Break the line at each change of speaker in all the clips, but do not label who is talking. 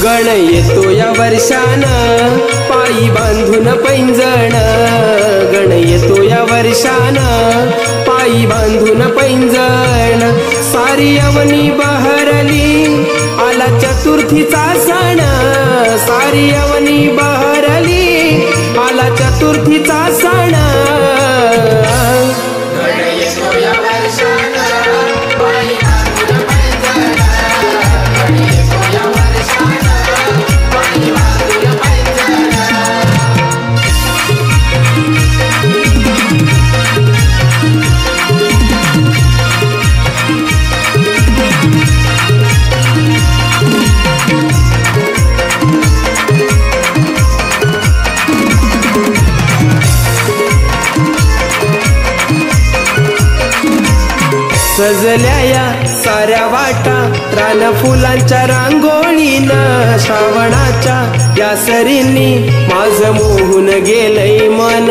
गण येतो या वर्षान पायी बांधून पैंजण, गण येतो या वर्षान पायी बांधून पैंजण। सारी अवनी बहरली आला चतुर्थीचा सण, सारी अवनी बहरली आला चतुर्थीचा सण। सजल्या या साऱ्या वाटा रान फुलांच्या रांगोळीनं, श्रावणाच्या या सरींनी माझं मोहून गेलंय मन।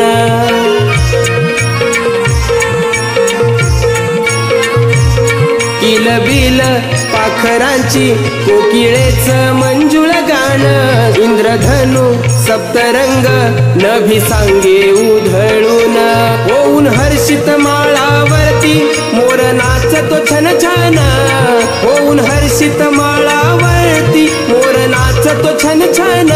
किलबिल पाखरांची कोकिळेच मंजुळ गाणं, इंद्रधनु सप्तरंग नभी सांगे उधळून। होऊन हर्षित माळावरती मोर नाचतो छन छन, होऊन हर्षित माळावरती मोर नाचतो छन छन।